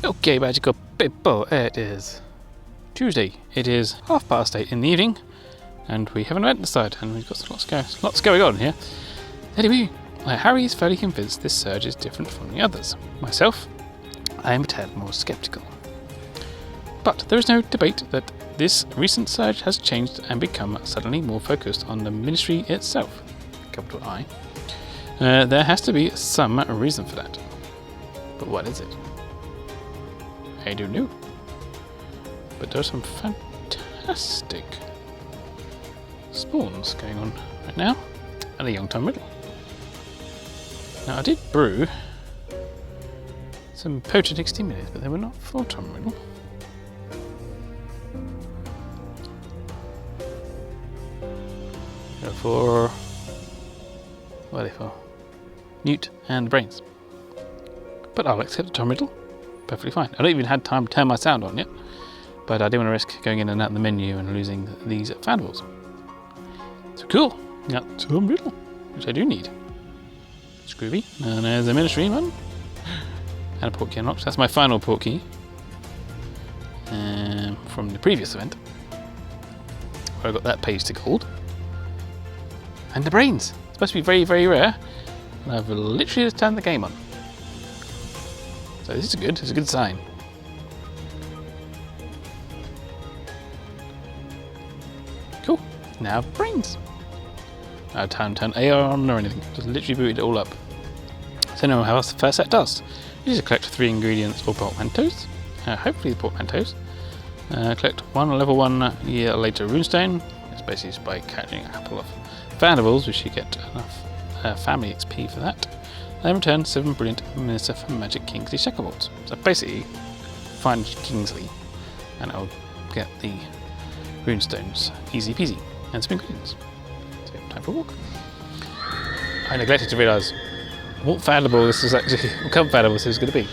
Okay, magical people, it is Tuesday. It is 8:30 in the evening, and we have an event this side, and we've got lots going on here. Anyway, Harry is fairly convinced this surge is different from the others. Myself, I am a tad more sceptical. But there is no debate that this recent surge has changed and become suddenly more focused on the ministry itself, capital I. There has to be some reason for that. But what is it? I don't know. But there are some fantastic spawns going on right now, and a young Tom Riddle. Now I did brew some potent exterminators, but they were not for Tom Riddle. They're for... what are they for? Newt and Brains. But I'll accept Tom Riddle. Perfectly fine. I don't even had time to turn my sound on yet, but I didn't want to risk going in and out of the menu and losing these fanballs. So cool. Got Tom Riddle, which I do need. It's groovy. And there's a ministry one. And a portkey unlocked. That's my final portkey from the previous event, where I got that page to gold. And the brains. It's supposed to be very, very rare. And I've literally just turned the game on. So this is good. It's a good sign. Cool. Now brains. No time to turn AR on or anything. Just literally booted it all up. So now how else the first set does. You just collect 3 ingredients or portmanteaus. Hopefully the portmanteaus. Collect 1 level 1 year later runestone. It's basically just by catching a couple of fandables, which you get enough family XP for that. Then return 7 brilliant Minister for Magic Kingsley checkerboards. So basically, find Kingsley, and I'll get the runestones easy peasy, and some ingredients. So time for a walk. I neglected to realise what fandable this is actually, what kind of fandable this is going to be.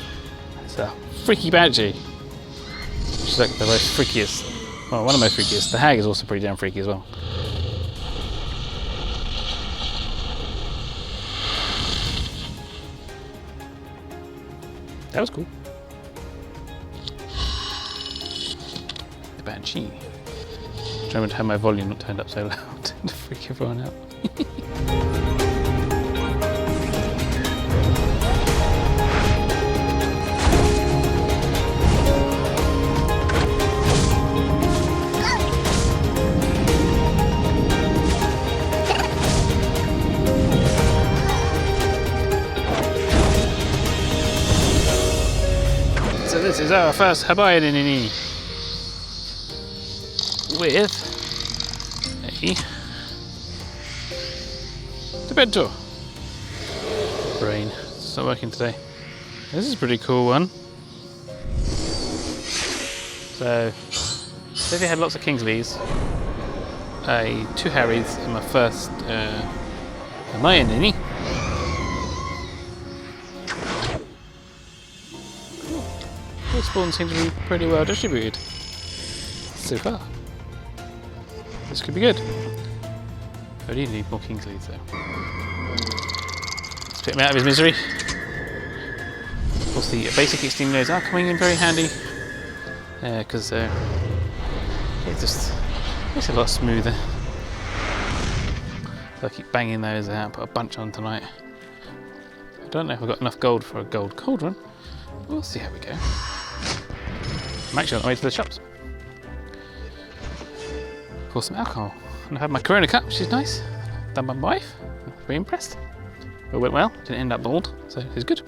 It's a freaky banshee, which is like the most freakiest, well, one of the most freakiest. The hag is also pretty damn freaky as well. That was cool. The banshee. Trying to have my volume not turned up so loud to freak everyone out. So this is our first Habayadinini with a Debentor brain. It's not working today. This is a pretty cool one. So if you had lots of Kingsleys, 2 Harrys, and my first Habayadini. The spawns seem to be pretty well distributed so far. This could be good. I do need more Kingsleys though. Let's put him out of his misery. Of course, the basic exterminators are coming in very handy because it just makes it a lot smoother. So I keep banging those out, put a bunch on tonight. I don't know if I've got enough gold for a gold cauldron. We'll see how we go. I'm actually on the way to the shops. For some alcohol. And I have my Corona cup, which is nice. Done by my wife. Very impressed. It went well, didn't end up bald, so it's good.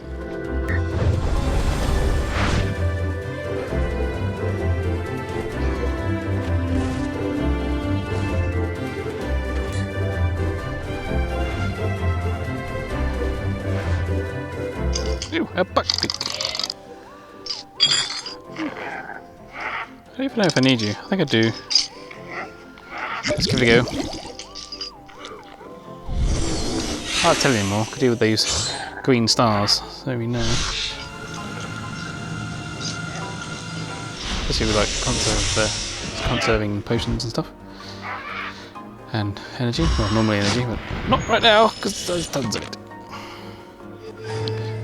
Ooh, a buckbeak. I don't even know if I need you. I think I do. Let's give it a go. Hard to tell you anymore. Could do with these green stars, so we know. Especially with like conserving potions and stuff. And energy. Well, normally energy, but not right now because there's tons of it.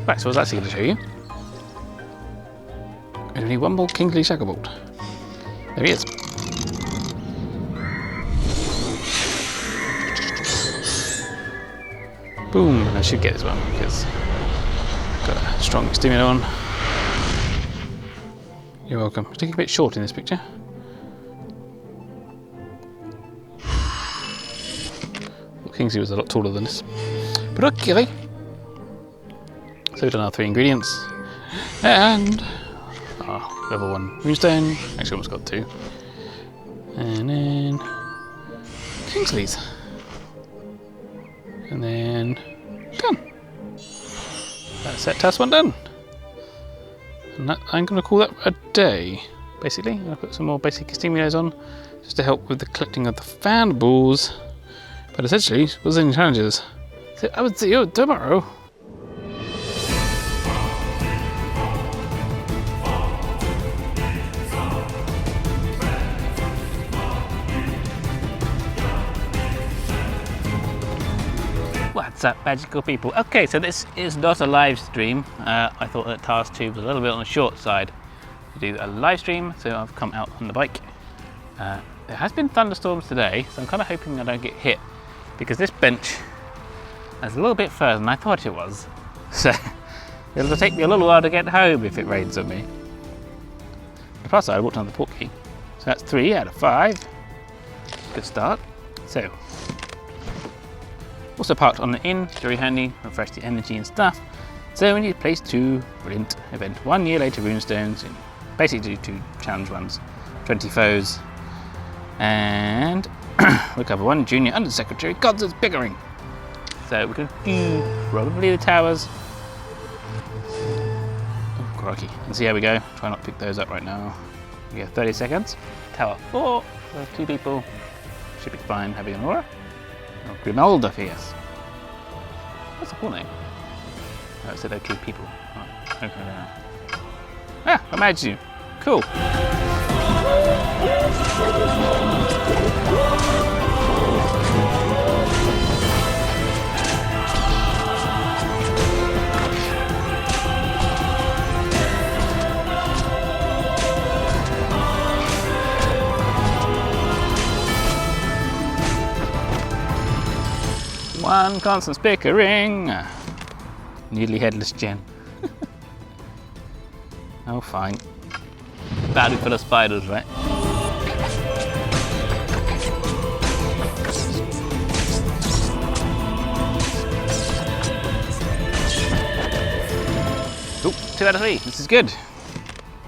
Right, so I was actually going to show you We need one more Kingsley Shacklebolt. There he is. Boom, and I should get this one because I've got a strong stimulator on. You're welcome. It's taking a bit short in this picture. Well, Kingsley was a lot taller than this. But okay. So we've done our 3 ingredients. And our level 1 runestone. Actually almost got 2. And then Kingsley's. And then done. That's set task 1 done. And that, I'm going to call that a day. Basically, I'll put some more basic stimulators on just to help with the collecting of the fan balls. But essentially, what's any challenges? So I will see you tomorrow. What's up, magical people? Okay, so this is not a live stream. I thought that task 2 was a little bit on the short side to do a live stream, so I've come out on the bike. There has been thunderstorms today, so I'm kind of hoping I don't get hit because this bench is a little bit further than I thought it was. So it'll take me a little while to get home if it rains on me. The plus I walked on the port key, so that's 3 out of 5. Good start. So. Also parked on the inn, very handy, refresh the energy and stuff. So we need a place 2, brilliant. Event 1 year later, runestones, and basically do 2 challenge runs, 20 foes, and recover 1 junior under secretary, Gods bickering. So we can do probably the towers. Oh, crikey. And see how we go. Try not to pick those up right now. We get 30 seconds. Tower 4, those 2 people should be fine having an aura. Oh, Grimalda Fierce. That's a cool name. Oh, it said they're 2 people. Oh, okay, now. Ah, I managed you. Cool. One constant bickering. Nearly headless Jen. Oh, fine. Battery full of spiders, right? Oh, 2 out of 3. This is good.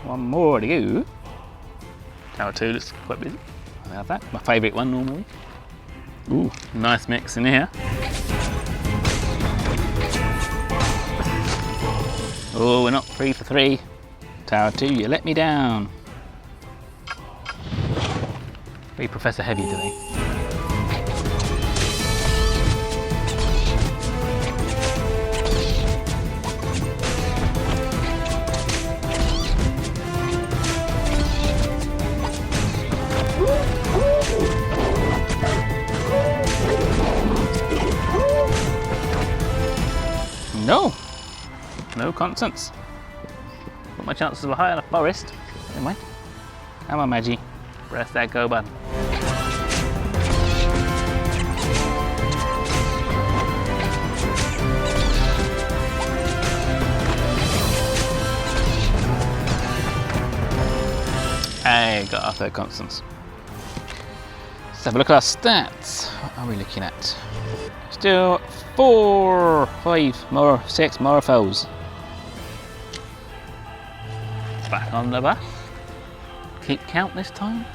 1 more to go. Tower 2 looks quite busy. I have that. My favourite one normally. Ooh, nice mix in here. Oh, we're not 3 for 3. Tower 2, you let me down. Very Professor Heavy today. No constants. But my chances were high on a forest. Never mind. Come on, Maggie. Press that go button. Hey, got our 3rd constants. Let's have a look at our stats. What are we looking at? Still 4, 5 more, 6 more foes. Back on the bus. Keep count this time.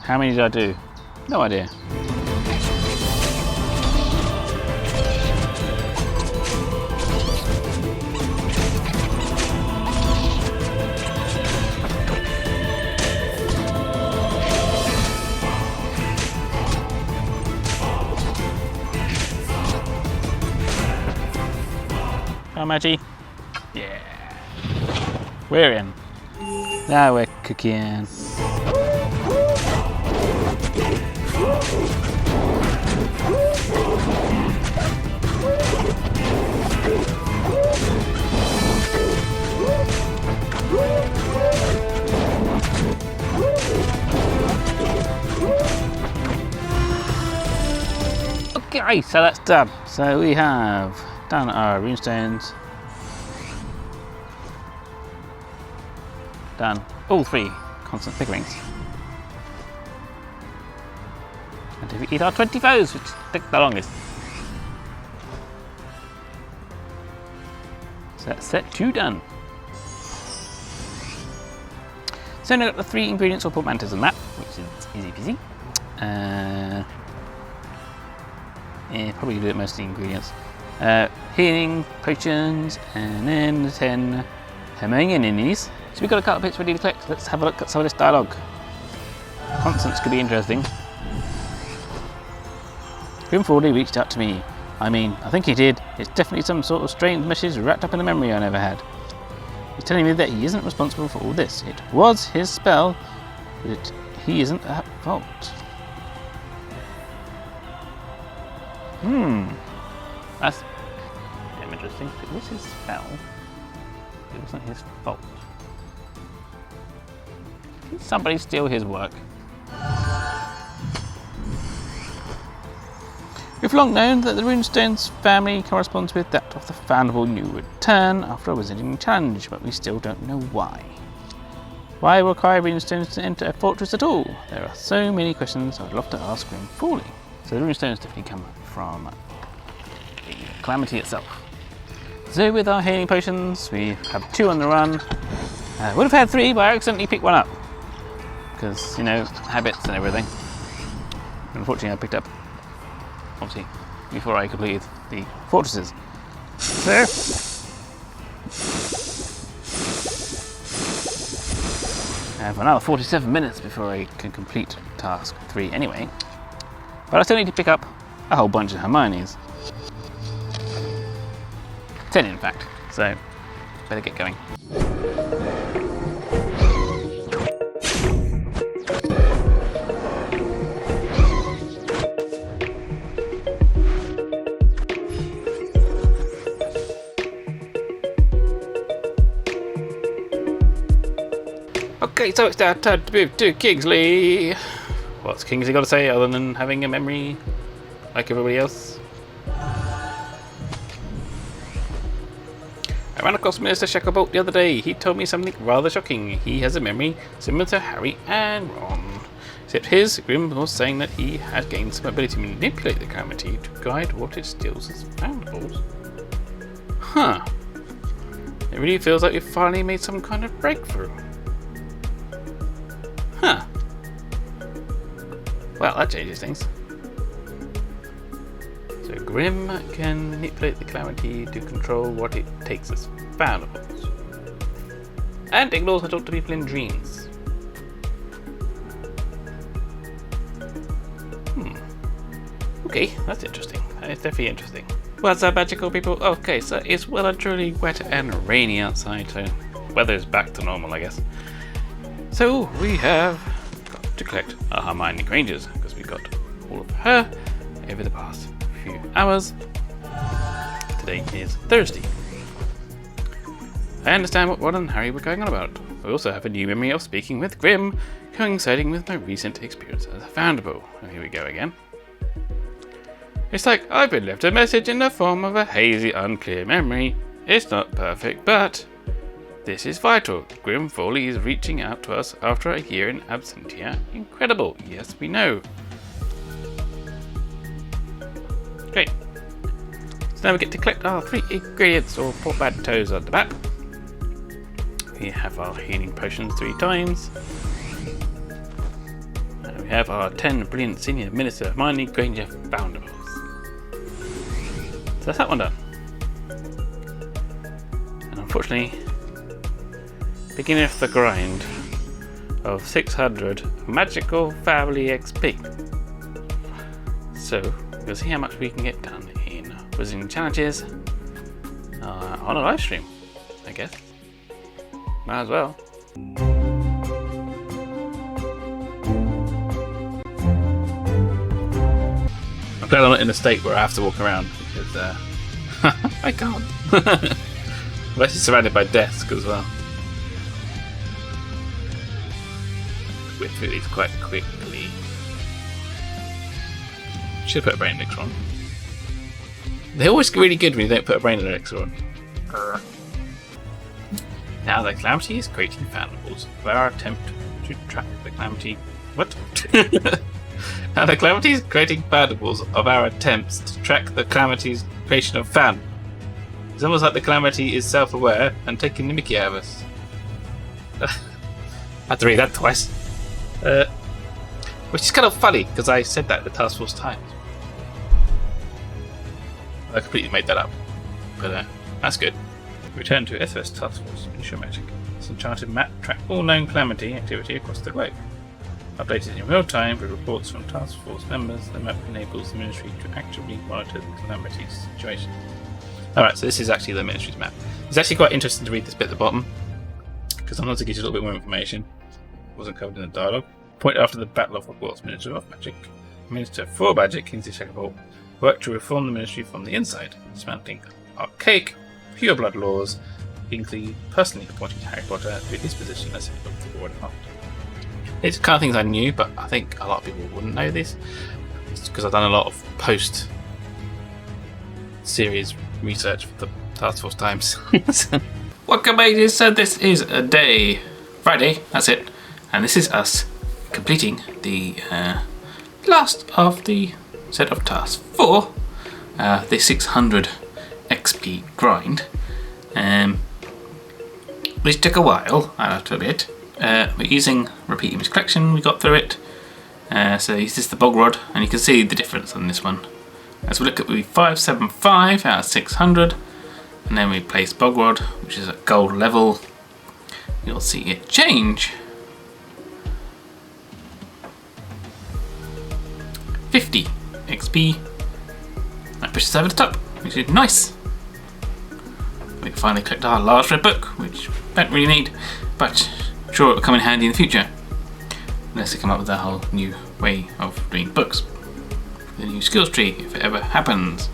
How many did I do? No idea. on, Maggie. Yeah. We're in. Now we're cooking. Okay, so that's done. So we have done our runestones. Done all 3 constant figurines. And defeated our 20 foes, which took the longest. So that's set 2 done. So now I've got the 3 ingredients or portmanteaus on the map, which is easy peasy. Probably do it mostly ingredients. Healing, potions, and then the 10 Hermionis. So we've got a couple of bits ready to collect. Let's have a look at some of this dialogue. Constance could be interesting. Grim Fawley reached out to me. I mean, I think he did. It's definitely some sort of strange message wrapped up in a memory I never had. He's telling me that he isn't responsible for all this. It was his spell, but he isn't at fault. That's damn interesting. If it was his spell, it wasn't his fault. Did somebody steal his work? We've long known that the Runestone's family corresponds with that of the Foundable New Return after a wizarding challenge, but we still don't know why. Why require Runestones to enter a fortress at all? There are so many questions I'd love to ask Grim Fawley. So the Runestones definitely come from the Calamity itself. So with our healing potions, we have 2 on the run. Would have had 3, but I accidentally picked one up. Because, you know, habits and everything. Unfortunately, I picked up, obviously, before I completed the fortresses. So, I have another 47 minutes before I can complete task 3 anyway. But I still need to pick up a whole bunch of Hermiones. 10 in fact, so better get going. Okay, so it's now time to move to Kingsley. What's Kingsley got to say other than having a memory like everybody else? I ran across Minister Shacklebolt the other day. He told me something rather shocking. He has a memory similar to Harry and Ron. Except his, Grim was saying that he had gained some ability to manipulate the Calamity to guide what it steals as foundables. Huh. It really feels like we've finally made some kind of breakthrough. Huh. Well, that changes things. So Grim can manipulate the Calamity to control what it takes as foundables. And it can also talk to people in dreams. Okay, that's interesting. That is definitely interesting. What's up, magical people? Okay, so it's well and truly wet and rainy outside, so weather's back to normal, I guess. So we have got to collect our Hermione Grangers, because we got all of her over the past few hours. Today is Thursday. I understand what Ron and Harry were going on about. I also have a new memory of speaking with Grim, coinciding with my recent experience as a foundable. Oh, here we go again. It's like I've been left a message in the form of a hazy, unclear memory. It's not perfect, but this is vital. Grim Fawley is reaching out to us after a year in absentia. Incredible. Yes, we know. Great. So now we get to collect our 3 ingredients or portmanteaus on the map. We have our healing potions 3 times. And we have our 10 brilliant senior minister Hermione Granger foundables. So that's that one done. And unfortunately, beginning of the grind of 600 magical family XP. So we'll see how much we can get done in Wizarding Challenges on a live stream, I guess. Might as well. I'm glad I'm not in a state where I have to walk around because I can't. I'm actually surrounded by desks as well. Whip through these quite quickly. Should put a brain elixir on. They're always really good when you don't put a brain elixir on. Now the Calamity is creating foundables for our attempt to track the Calamity. What? Now the Calamity is creating foundables of our attempts to track the Calamity's creation of fan. It's almost like the Calamity is self-aware and taking the mickey out of us. I had to read that twice. Which is kind of funny because I said that at the Task Force times. I completely made that up, but that's good. Return to FS Task Force Initial Magic. This enchanted map tracks all known Calamity activity across the globe. Updated in real time with reports from Task Force members, the map enables the Ministry to actively monitor the Calamity situation. Alright, so this is actually the Ministry's map. It's actually quite interesting to read this bit at the bottom, because sometimes it gives you a little bit more information. It wasn't covered in the dialogue. Point after the Battle of Hogwarts, Minister of Magic. Minister for Magic, Kingsley Shacklebolt, worked to reform the Ministry from the inside, dismantling archaic, pure blood laws. Kingsley personally appointed Harry Potter to his position as head of the Board of Heart. It's the kind of things I knew, but I think a lot of people wouldn't know this. It's because I've done a lot of post-series research for the Task Force times. Welcome, ladies. So this is a day, Friday, that's it. And this is us completing the last of the set of tasks for the 600 XP grind. Which took a while, I have to admit. We're using repeat image collection, we got through it. So this is the bog rod, and you can see the difference on this one. As we look at the 575 out of 600, and then we place bog rod, which is at gold level, you'll see it change. 50 XP. That pushes over the top, which is nice. We can finally collect our large red book, which we don't really need, but I'm sure it will come in handy in the future. Unless they come up with a whole new way of doing books. The new skills tree, if it ever happens.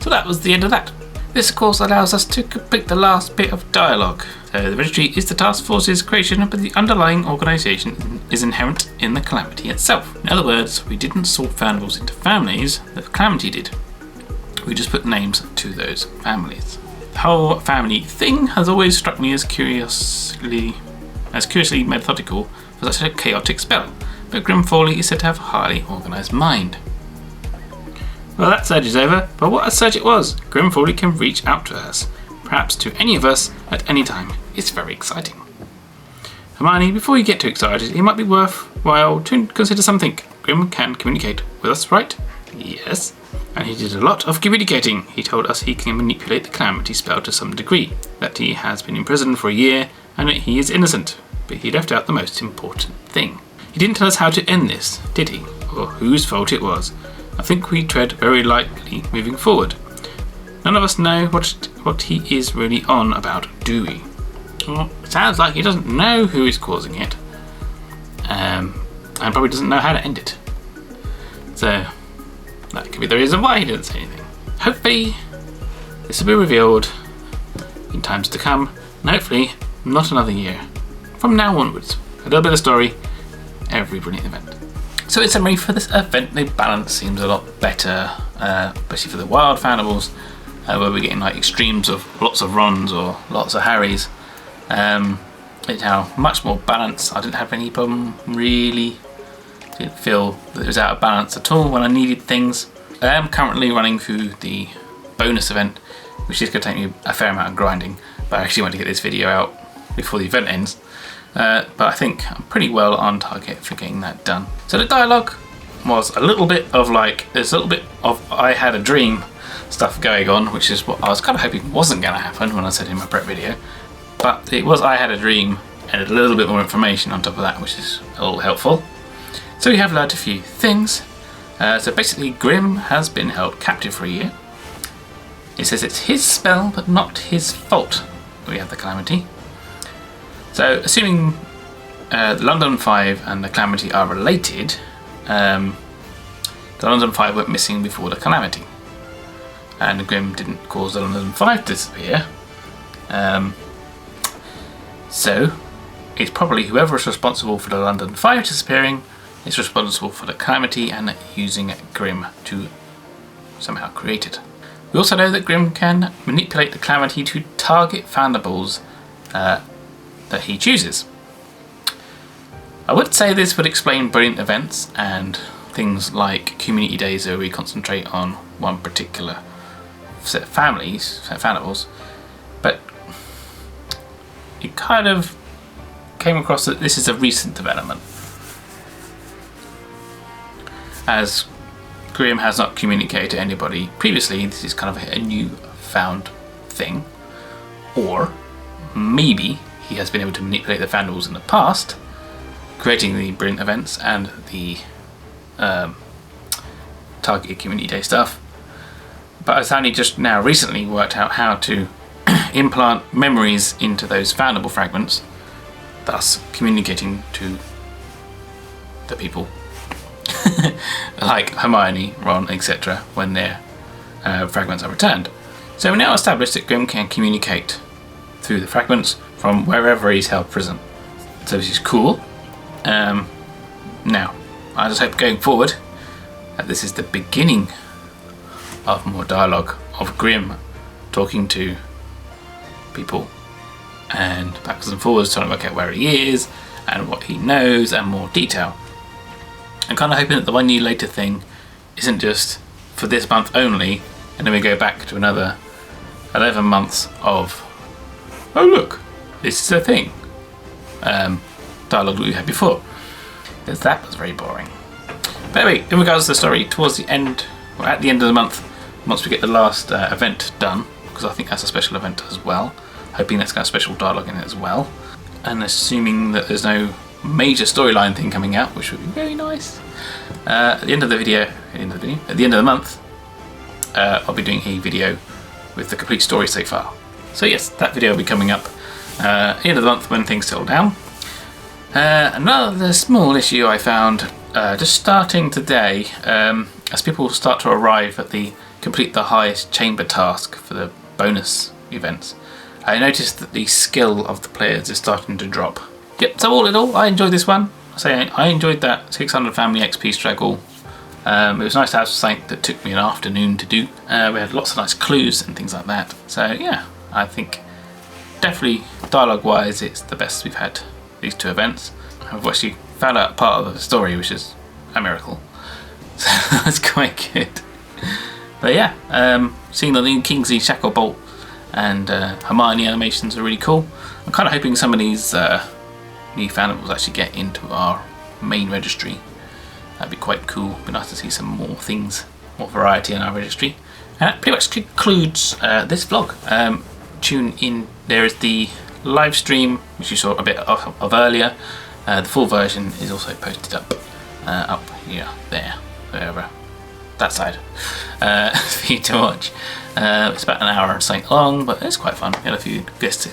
So that was the end of that. This of course allows us to complete the last bit of dialogue. So the registry is the task force's creation, but the underlying organisation is inherent in the Calamity itself. In other words, we didn't sort foundables into families, the Calamity did. We just put names to those families. The whole family thing has always struck me as curiously methodical for such a chaotic spell, but Grim Foley is said to have a highly organised mind. Well, that surge is over, but what a surge it was! Grim Foley can reach out to us, perhaps to any of us at any time. It's very exciting. Hermione, before you get too excited, it might be worthwhile to consider something. Grim can communicate with us, right? Yes. And he did a lot of communicating. He told us he can manipulate the Calamity spell to some degree, that he has been in prison for a year, and that he is innocent. But he left out the most important thing. He didn't tell us how to end this, did he? Or whose fault it was. I think we tread very lightly moving forward. None of us know what he is really on about, do we? Well, it sounds like he doesn't know who is causing it. And probably doesn't know how to end it. So, that could be the reason why he didn't say anything. Hopefully, this will be revealed in times to come, and hopefully, not another year. From now onwards, a little bit of story, every brilliant event. So in summary, for this event, the balance seems a lot better, especially for the wild foundables, where we're getting like extremes of lots of Rons or lots of Harrys. It's now much more balanced. I didn't have any problem really. Didn't feel that it was out of balance at all when I needed things. I am currently running through the bonus event, which is going to take me a fair amount of grinding, but I actually want to get this video out before the event ends. But I think I'm pretty well on target for getting that done. So the dialogue was a little bit of there's a little bit of I had a dream stuff going on, which is what I was kind of hoping wasn't going to happen when I said in my prep video. But it was I had a dream and a little bit more information on top of that, which is a little helpful. So we have learned a few things. So basically Grim has been held captive for a year It says it's his spell, but not his fault. We have the Calamity. So, assuming the London 5 and the Calamity are related, the London 5 went missing before the Calamity. And the Grim didn't cause the London 5 to disappear. So, it's probably whoever is responsible for the London 5 disappearing is responsible for the Calamity and using Grim to somehow create it. We also know that Grim can manipulate the Calamity to target Foundables that he chooses. I would say this would explain brilliant events and things like community days where we concentrate on one particular set of families, set of Foundables, but it kind of came across that this is a recent development, as Grim has not communicated to anybody previously. This is kind of a new found thing, or maybe he has been able to manipulate the Foundables in the past, creating the brilliant events and the targeted community day stuff, but has only just now recently worked out how to implant memories into those Foundable fragments, thus communicating to the people like Hermione, Ron, etc. when their fragments are returned. So we now established that Grim can communicate through the fragments from wherever he's held prison. So this is cool. Now, I just hope going forward that this is the beginning of more dialogue of Grim talking to people and backwards and forwards, trying to work out where he is and what he knows and more detail. I'm kind of hoping that the 1 year later thing isn't just for this month only, and then we go back to another 11 months of, oh look, this is a thing, dialogue that we had before, because that was very boring. But anyway, in regards to the story, towards the end, or at the end of the month, once we get the last event done, because I think that's a special event as well, hoping that's got a special dialogue in it as well, and assuming that there's no major storyline thing coming out, which would be very nice. At the end of the video, at the end of the month, I'll be doing a video with the complete story so far. So yes, that video will be coming up at the end of the month when things settle down. Another small issue I found just starting today, as people start to arrive at the complete the highest chamber task for the bonus events, I noticed that the skill of the players is starting to drop. Yep, so all in all, I enjoyed this one. I enjoyed that 600 family XP struggle. It was nice to have something that took me an afternoon to do. We had lots of nice clues and things like that. So yeah, I think definitely dialogue-wise, it's the best we've had these two events. I've actually found out part of the story, which is a miracle. So that's quite good. But yeah, seeing the new Kingsley Shacklebolt and Hermione animations are really cool. I'm kind of hoping some of these new Foundables actually get into our main registry. That'd be quite cool. It'd be nice to see some more things, more variety in our registry. And that pretty much concludes this vlog. Tune in. There is the live stream, which you saw a bit of earlier. The full version is also posted up here, there, wherever, that side, for you to watch. It's about an hour and something long, but it's quite fun. We had a few guest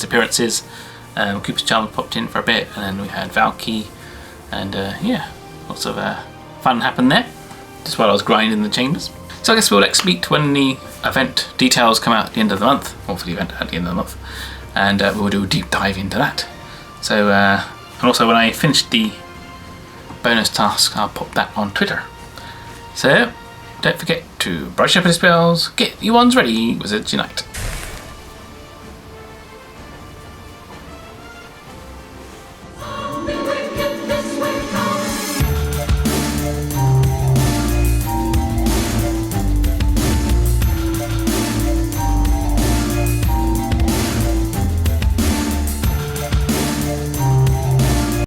appearances. Cooper's Charm popped in for a bit, and then we had Valky, and yeah, lots of fun happened there, just while I was grinding the chambers. So I guess we'll next meet when the event details come out at the end of the month, or for the event at the end of the month, and we'll do a deep dive into that. So, and also when I finish the bonus task, I'll pop that on Twitter. So, don't forget to brush up your spells, get your wands ready, Wizards Unite.